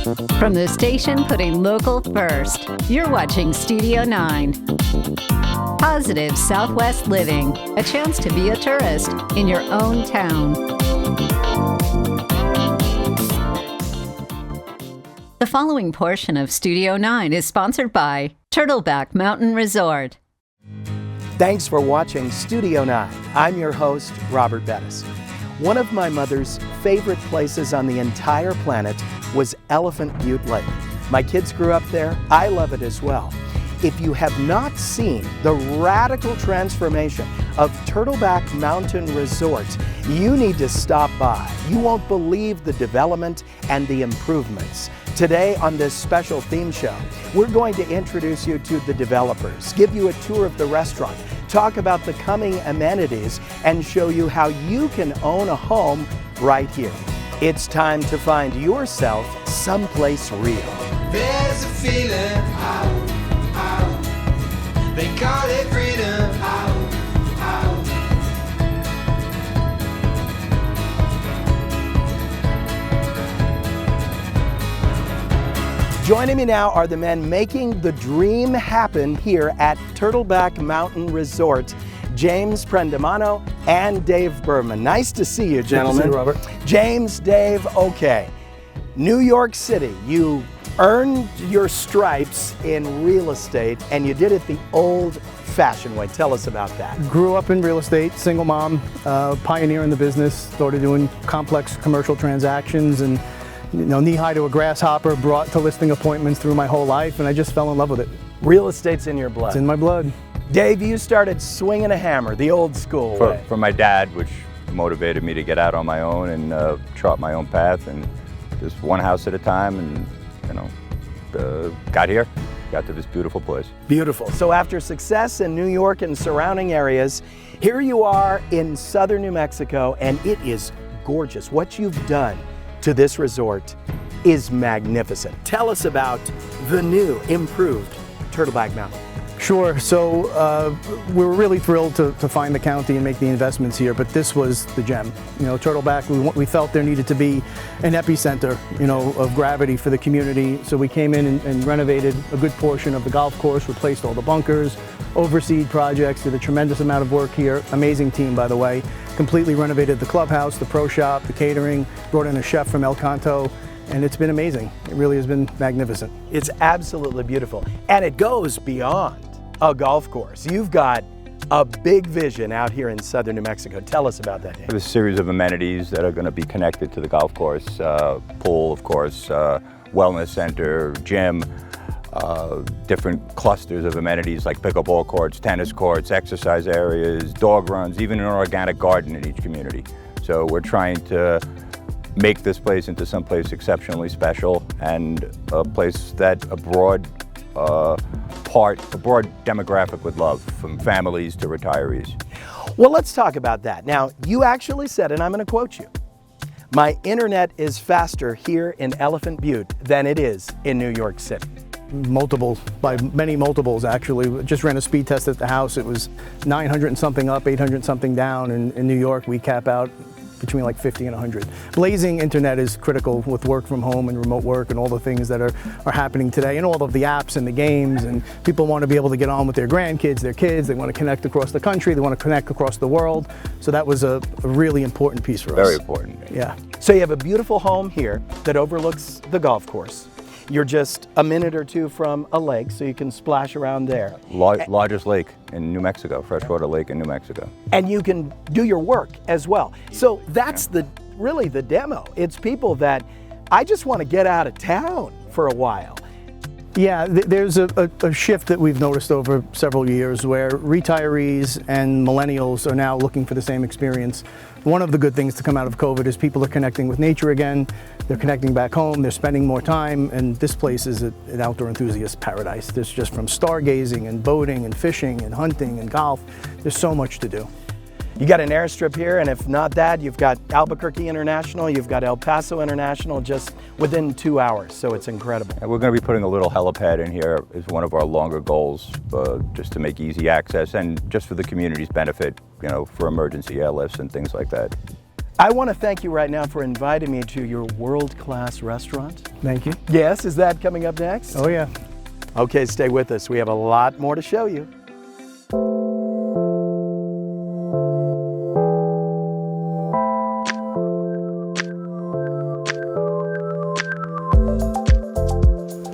From the station putting local first, you're watching Studio 9. Positive Southwest living, a chance to be a tourist in your own town. The following portion of Studio 9 is sponsored by Turtleback Mountain Resort. Thanks for watching Studio 9. I'm your host, Robert Bettis. One of my mother's favorite places on the entire planet was Elephant Butte Lake. My kids grew up there. I love it as well. If you have not seen the radical transformation of Turtleback Mountain Resort, you need to stop by. You won't believe the development and the improvements. Today on this special theme show, we're going to introduce you to the developers, give you a tour of the restaurant, talk about the coming amenities, and show you how you can own a home right here. It's time to find yourself someplace real. There's a feeling, they call it freedom, Joining me now are the men making the dream happen here at Turtleback Mountain Resort, James Prendamano and Dave Berman. Nice to see you, gentlemen. Good to see you, Robert. James, Dave, okay. New York City, you earned your stripes in real estate, and you did it the old-fashioned way. Tell us about that. Grew up in real estate, single mom, pioneer in the business, started doing complex commercial transactions and knee-high to a grasshopper, brought to listing appointments through my whole life, and I just fell in love with it. Real estate's in your blood. It's in my blood. Dave, you started swinging a hammer the old school way. From my dad, which motivated me to get out on my own and chart my own path, and just one house at a time, and got here, got to this beautiful place. Beautiful. So after success in New York and surrounding areas, here you are in southern New Mexico, and it is gorgeous. What you've done to this resort is magnificent. Tell us about the new, improved Turtleback Mountain. Sure, so we were really thrilled to find the county and make the investments here, but this was the gem. Turtleback, we felt there needed to be an epicenter, of gravity for the community, so we came in and renovated a good portion of the golf course, replaced all the bunkers, overseed projects, did a tremendous amount of work here. Amazing team, by the way. Completely renovated the clubhouse, the pro shop, the catering, brought in a chef from El Canto, and it's been amazing. It really has been magnificent. It's absolutely beautiful, and it goes beyond a golf course. You've got a big vision out here in southern New Mexico. Tell us about that, Dave. There's a series of amenities that are going to be connected to the golf course, pool, of course, wellness center, gym, different clusters of amenities like pickleball courts, tennis courts, exercise areas, dog runs, even an organic garden in each community. So we're trying to make this place into someplace exceptionally special and a place that a broad demographic would love, from families to retirees. Well, let's talk about that. Now, you actually said, and I'm going to quote you, "My internet is faster here in Elephant Butte than it is in New York City." Multiples, by many multiples actually. Just ran a speed test at the house. It was 900 and something up, 800 and something down. In New York, we cap out between like 50 and 100. Blazing internet is critical with work from home and remote work and all the things that are happening today, and all of the apps and the games, and people want to be able to get on with their grandkids, their kids. They want to connect across the country. They want to connect across the world. So that was a really important piece for us. Very important. Yeah. So you have a beautiful home here that overlooks the golf course. You're just a minute or two from a lake, so you can splash around there. Largest lake in New Mexico, freshwater lake in New Mexico. And you can do your work as well. So that's really the demo. It's people that, I just want to get out of town for a while. Yeah, there's a shift that we've noticed over several years where retirees and millennials are now looking for the same experience. One of the good things to come out of COVID is people are connecting with nature again. They're connecting back home. They're spending more time, and this place is an outdoor enthusiast paradise. There's just from stargazing and boating and fishing and hunting and golf. There's so much to do. You got an airstrip here, and if not that, you've got Albuquerque International, you've got El Paso International just within 2 hours, so it's incredible. And we're going to be putting a little helipad in here as one of our longer goals, just to make easy access and just for the community's benefit, for emergency airlifts and things like that. I want to thank you right now for inviting me to your world-class restaurant. Thank you. Yes, is that coming up next? Oh yeah. Okay, stay with us. We have a lot more to show you.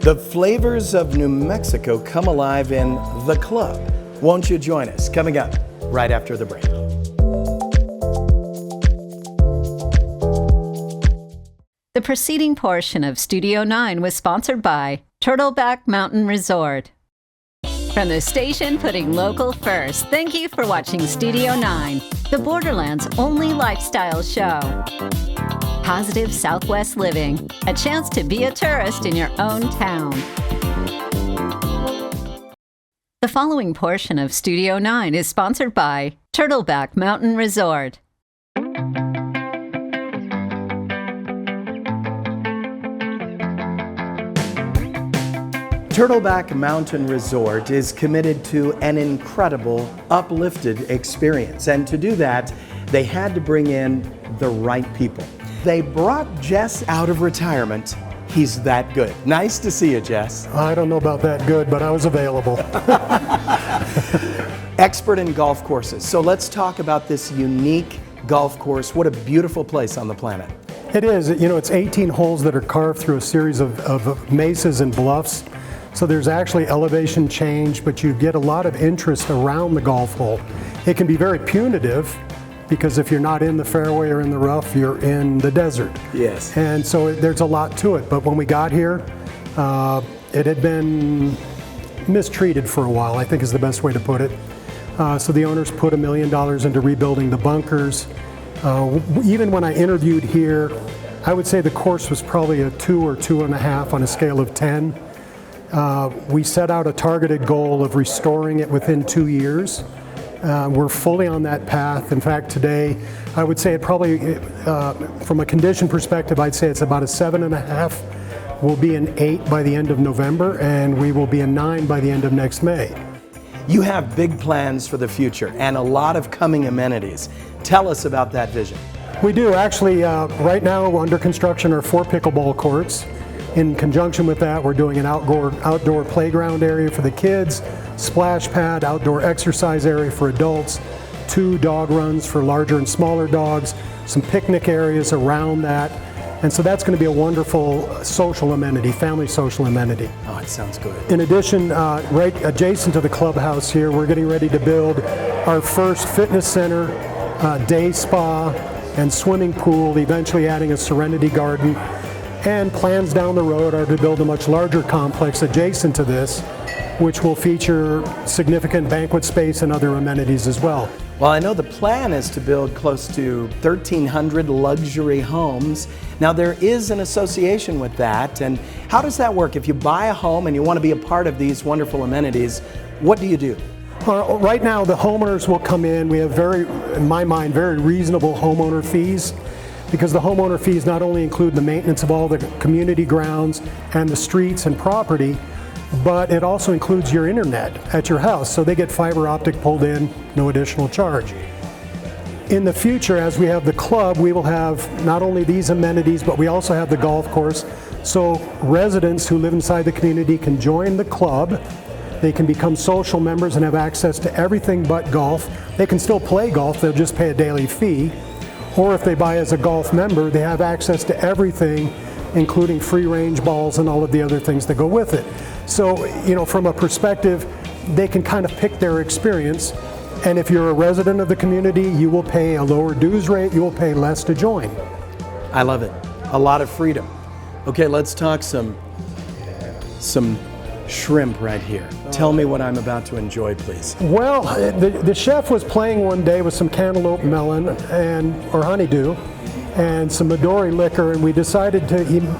The flavors of New Mexico come alive in The Club. Won't you join us? Coming up right after the break. The preceding portion of Studio 9 was sponsored by Turtleback Mountain Resort. From the station putting local first, thank you for watching Studio 9, the Borderlands' only lifestyle show. Positive Southwest living, a chance to be a tourist in your own town. The following portion of Studio 9 is sponsored by Turtleback Mountain Resort. Turtleback Mountain Resort is committed to an incredible, uplifted experience. And to do that, they had to bring in the right people. They brought Jess out of retirement. He's that good. Nice to see you, Jess. I don't know about that good, but I was available. Expert in golf courses. So let's talk about this unique golf course. What a beautiful place on the planet. It is. You know, it's 18 holes that are carved through a series of mesas and bluffs. So there's actually elevation change, but you get a lot of interest around the golf hole. It can be very punitive, because if you're not in the fairway or in the rough, you're in the desert. Yes. And so there's a lot to it. But when we got here, it had been mistreated for a while, I think is the best way to put it. So the owners put $1 million into rebuilding the bunkers. Even when I interviewed here, I would say the course was probably a 2 or 2.5 on a scale of 10. We set out a targeted goal of restoring it within 2 years. We're fully on that path. In fact, today, I would say it probably, from a condition perspective, I'd say it's about a 7.5. We'll be an 8 by the end of November, and we will be a 9 by the end of next May. You have big plans for the future and a lot of coming amenities. Tell us about that vision. We do. Actually, right now under construction are 4 pickleball courts. In conjunction with that, we're doing an outdoor playground area for the kids, splash pad, outdoor exercise area for adults, 2 dog runs for larger and smaller dogs, some picnic areas around that. And so that's going to be a wonderful social amenity, family social amenity. Oh, it sounds good. In addition, right adjacent to the clubhouse here, we're getting ready to build our first fitness center, day spa, and swimming pool, eventually adding a serenity garden. And plans down the road are to build a much larger complex adjacent to this, which will feature significant banquet space and other amenities as well. Well, I know the plan is to build close to 1,300 luxury homes. Now, there is an association with that. And how does that work? If you buy a home and you want to be a part of these wonderful amenities, what do you do? Right now, the homeowners will come in. We have in my mind, very reasonable homeowner fees, because the homeowner fees not only include the maintenance of all the community grounds and the streets and property, but it also includes your internet at your house. So they get fiber optic pulled in, no additional charge. In the future, as we have the club, we will have not only these amenities, but we also have the golf course. So residents who live inside the community can join the club. They can become social members and have access to everything but golf. They can still play golf, they'll just pay a daily fee. Or if they buy as a golf member, they have access to everything, including free range balls and all of the other things that go with it. So, you know, from a perspective, they can kind of pick their experience. And if you're a resident of the community, you will pay a lower dues rate, you will pay less to join. I love it. A lot of freedom. Okay, let's talk some shrimp right here. Tell me what I'm about to enjoy, please. Well, the chef was playing one day with some cantaloupe melon or honeydew and some Midori liquor, and we decided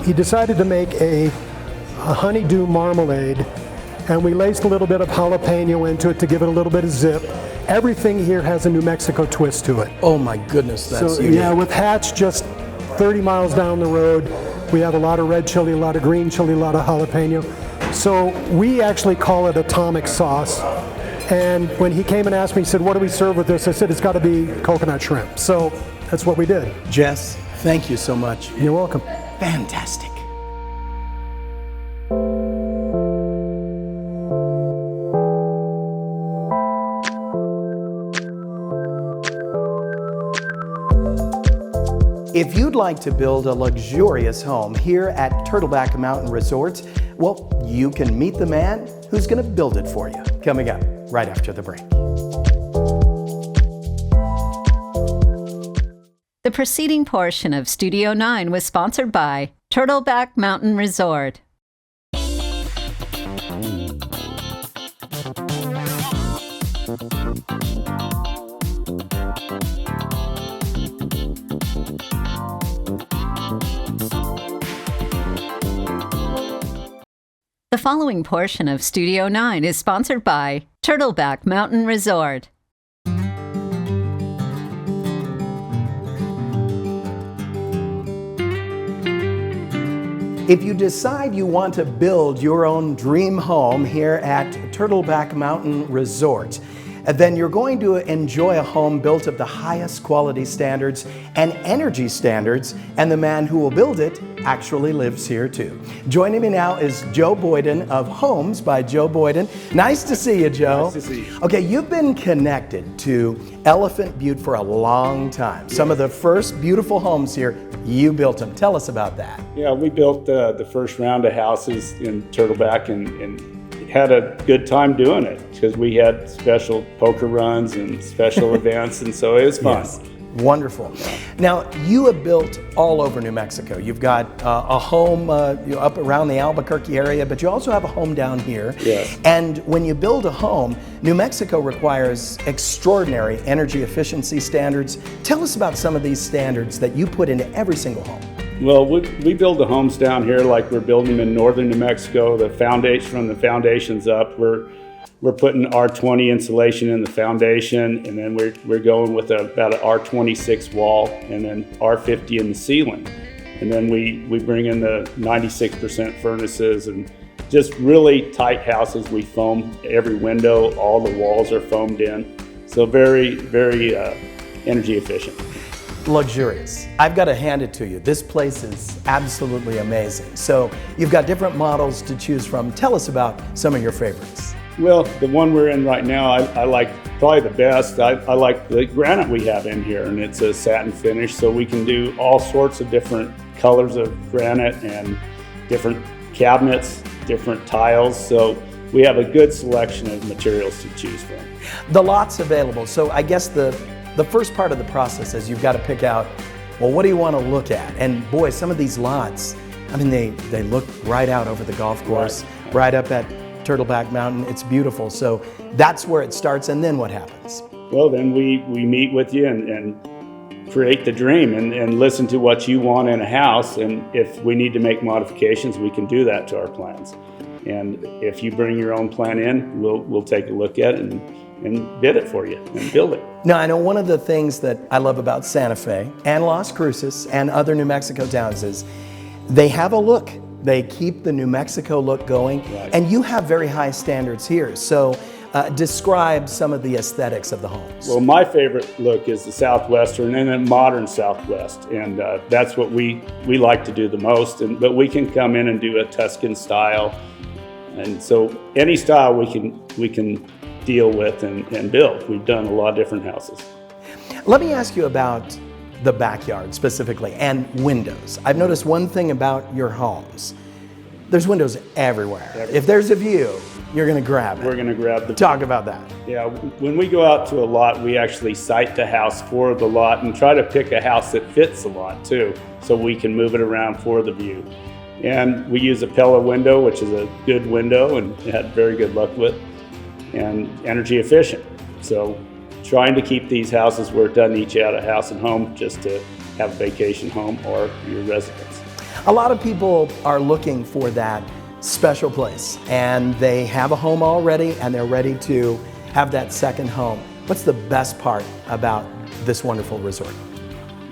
he decided to make a honeydew marmalade, and we laced a little bit of jalapeno into it to give it a little bit of zip. Everything here has a New Mexico twist to it. Oh my goodness, that's so unique. Yeah, with Hatch just 30 miles down the road, we have a lot of red chili, a lot of green chili, a lot of jalapeno. So we actually call it atomic sauce. And when he came and asked me, he said, what do we serve with this? I said, it's got to be coconut shrimp. So that's what we did. Jess, thank you so much. You're welcome. Fantastic. If you'd like to build a luxurious home here at Turtleback Mountain Resort, well, you can meet the man who's going to build it for you. Coming up right after the break. The preceding portion of Studio 9 was sponsored by Turtleback Mountain Resort. The following portion of Studio 9 is sponsored by Turtleback Mountain Resort. If you decide you want to build your own dream home here at Turtleback Mountain Resort, then you're going to enjoy a home built of the highest quality standards and energy standards, and the man who will build it actually lives here too. Joining me now is Joe Boyden of Homes by Joe Boyden. Nice to see you, Joe. Nice to see you. Okay, you've been connected to Elephant Butte for a long time. Yes. Some of the first beautiful homes here, you built them. Tell us about that. Yeah, we built the first round of houses in Turtleback and had a good time doing it because we had special poker runs and special events, and so it was fun. Yes. Wonderful. Now, you have built all over New Mexico. You've got a home up around the Albuquerque area, but you also have a home down here. Yes. And when you build a home, New Mexico requires extraordinary energy efficiency standards. Tell us about some of these standards that you put into every single home. Well, we build the homes down here like we're building them in northern New Mexico. The foundation, from the foundations up, we're putting R20 insulation in the foundation, and then we're going with about an R26 wall, and then R50 in the ceiling. And then we bring in the 96% furnaces, and just really tight houses. We foam every window, all the walls are foamed in. So very, very energy efficient. Luxurious. I've got to hand it to you. This place is absolutely amazing. So you've got different models to choose from. Tell us about some of your favorites. Well, the one we're in right now, I like probably the best. I like the granite we have in here, and it's a satin finish, so we can do all sorts of different colors of granite and different cabinets, different tiles. So we have a good selection of materials to choose from. The lots available. So I guess the first part of the process is you've got to pick out, well, what do you want to look at? And boy, some of these lots, I mean, they look right out over the golf course, right up at Turtleback Mountain. It's beautiful. So that's where it starts. And then what happens? Well, then we meet with you and create the dream and listen to what you want in a house. And if we need to make modifications, we can do that to our plans. And if you bring your own plan in, we'll take a look at it and bid it for you and build it. Now, I know one of the things that I love about Santa Fe and Las Cruces and other New Mexico towns is they have a look. They keep the New Mexico look going, right. And you have very high standards here. So describe some of the aesthetics of the homes. Well, my favorite look is the Southwestern and then modern Southwest, and that's what we like to do the most. But we can come in and do a Tuscan style, and so any style we can deal with and build. We've done a lot of different houses. Let me ask you about the backyard specifically and windows. I've noticed one thing about your homes. There's windows everywhere. If there's a view, you're going to grab it. We're going to grab the... Talk about that. Yeah, when we go out to a lot, we actually site the house for the lot and try to pick a house that fits the lot too, so we can move it around for the view. And we use a Pella window, which is a good window and had very good luck with, and energy efficient. So trying to keep these houses where it doesn't eat you out of house and home just to have a vacation home or your residence. A lot of people are looking for that special place, and they have a home already and they're ready to have that second home. What's the best part about this wonderful resort?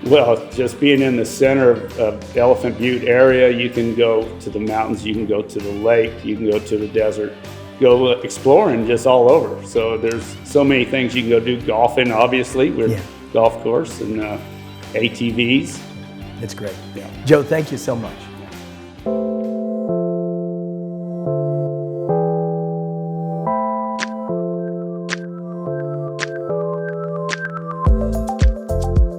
Well, just being in the center of Elephant Butte area, you can go to the mountains, you can go to the lake, you can go to the desert, go exploring just all over. So there's so many things you can go do. Golfing, obviously, we're golf course, and ATVs. It's great. Joe, thank you so much.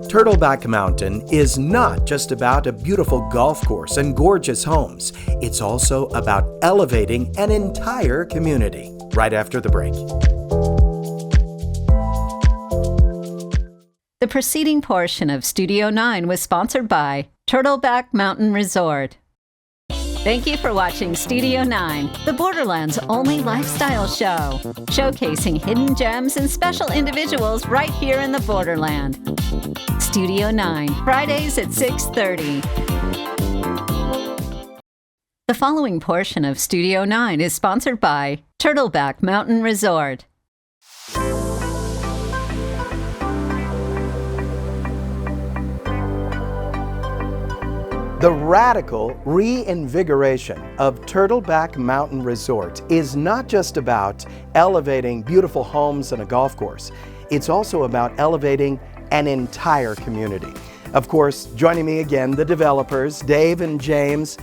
Turtleback Mountain is not just about a beautiful golf course and gorgeous homes. It's also about elevating an entire community. Right after the break. The preceding portion of Studio 9 was sponsored by Turtleback Mountain Resort. Thank you for watching Studio 9, the Borderlands' only lifestyle show, showcasing hidden gems and special individuals right here in the Borderland. Studio 9, Fridays at 6:30. The following portion of Studio 9 is sponsored by Turtleback Mountain Resort. The radical reinvigoration of Turtleback Mountain Resort is not just about elevating beautiful homes and a golf course. It's also about elevating an entire community. Of course, joining me again, the developers, Dave and James.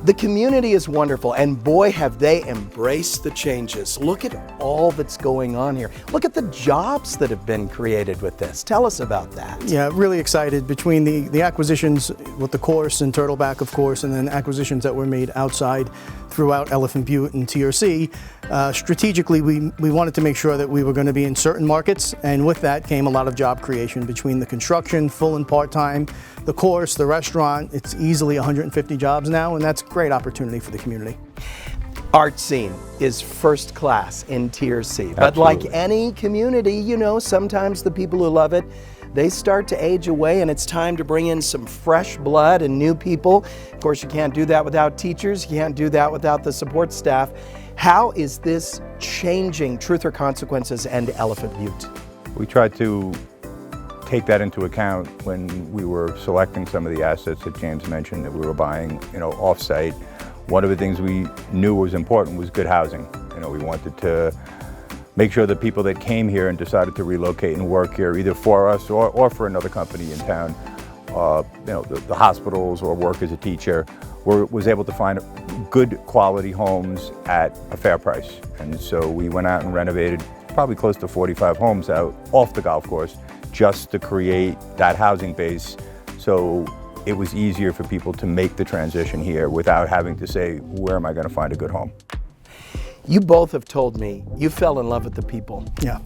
The community is wonderful, and boy, have they embraced the changes. Look at all that's going on here. Look at the jobs that have been created with this. Tell us about that. Yeah, really excited between the acquisitions with the course and Turtleback, of course, and then acquisitions that were made outside throughout Elephant Butte and TRC. Strategically, we wanted to make sure that we were going to be in certain markets, and with that came a lot of job creation between the construction, full and part-time, the course, the restaurant. It's easily 150 jobs now, and that's a great opportunity for the community. Art scene is first class in TRC, but like any community, you know, sometimes the people who love it, they start to age away, and it's time to bring in some fresh blood and new people. Of course, you can't do that without teachers. You can't do that without the support staff. How is this changing Truth or Consequences and Elephant Butte? We tried to take that into account when we were selecting some of the assets that James mentioned that we were buying, off-site. One of the things we knew was important was good housing. We wanted to make sure that people that came here and decided to relocate and work here, either for us or for another company in town, the hospitals or work as a teacher, was able to find good quality homes at a fair price. And so we went out and renovated probably close to 45 homes out off the golf course just to create that housing base, so it was easier for people to make the transition here without having to say, where am I going to find a good home? You both have told me you fell in love with the people. Yeah.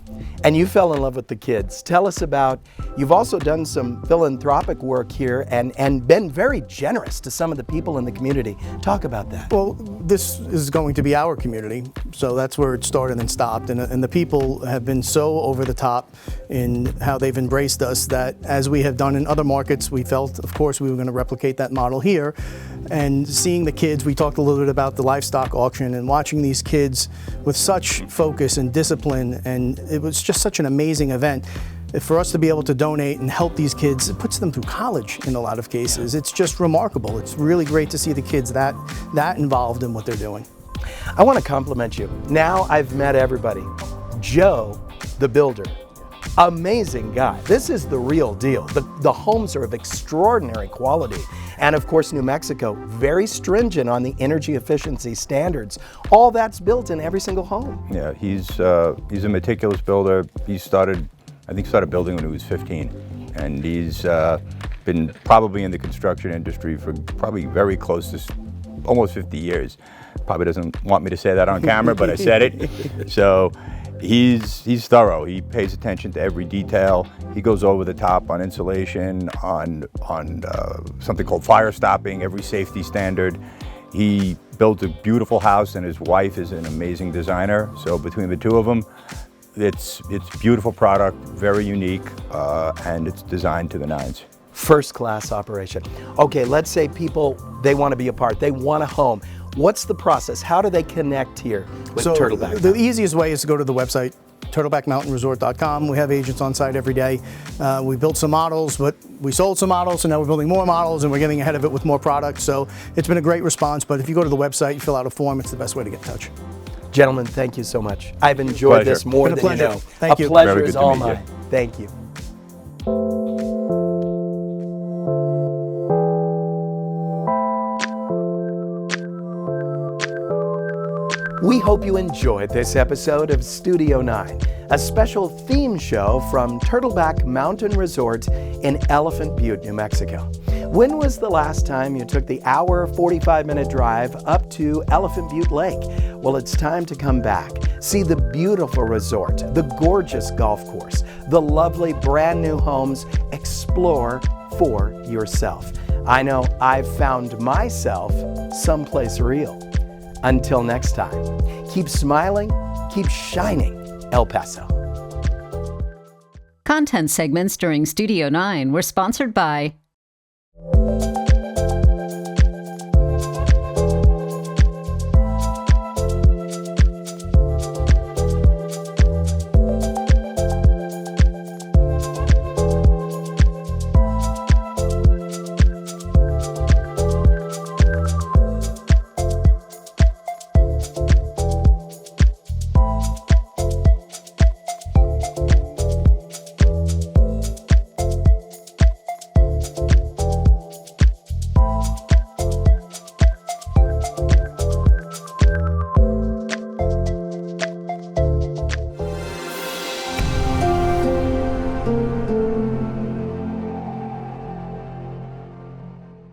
And you fell in love with the kids. Tell us about, you've also done some philanthropic work here and been very generous to some of the people in the community. Talk about that. Well, this is going to be our community, so that's where it started and stopped. And the people have been so over the top in how they've embraced us that, as we have done in other markets, we felt, of course, we were going to replicate that model here. And seeing the kids, we talked a little bit about the livestock auction and watching these kids with such focus and discipline, and it was just such an amazing event. For us to be able to donate and help these kids, it puts them through college in a lot of cases. It's just remarkable. It's really great to see the kids that involved in what they're doing. I want to compliment you. Now I've met everybody. Joe, the builder, amazing guy. This is the real deal. The homes are of extraordinary quality. And of course, New Mexico, very stringent on the energy efficiency standards. All that's built in every single home. Yeah, he's a meticulous builder. He started building when he was 15. And he's been probably in the construction industry for probably very close to almost 50 years. Probably doesn't want me to say that on camera, but I said it. So he's thorough. He pays attention to every detail. He goes over the top on insulation, on something called fire stopping, every safety standard. He built a beautiful house, and his wife is an amazing designer. So between the two of them, it's beautiful product, very unique, and it's designed to the nines. First class operation. Okay, let's say people, they want to be a part, they want a home. What's the process? How do they connect here with Turtleback? The easiest way is to go to the website, turtlebackmountainresort.com. We have agents on site every day. We built some models, but we sold some models, and now we're building more models, and we're getting ahead of it with more products. So it's been a great response, but if you go to the website, you fill out a form, it's the best way to get in touch. Gentlemen, thank you so much. I've enjoyed this more than you know. Thank you. A pleasure Very good is to all meet you. mine. Thank you. We hope you enjoyed this episode of Studio 9, a special theme show from Turtleback Mountain Resort in Elephant Butte, New Mexico. When was the last time you took the hour, 45-minute drive up to Elephant Butte Lake? Well, it's time to come back. See the beautiful resort, the gorgeous golf course, the lovely brand new homes. Explore for yourself. I know I've found myself someplace real. Until next time, keep smiling, keep shining, El Paso. Content segments during Studio 9 were sponsored by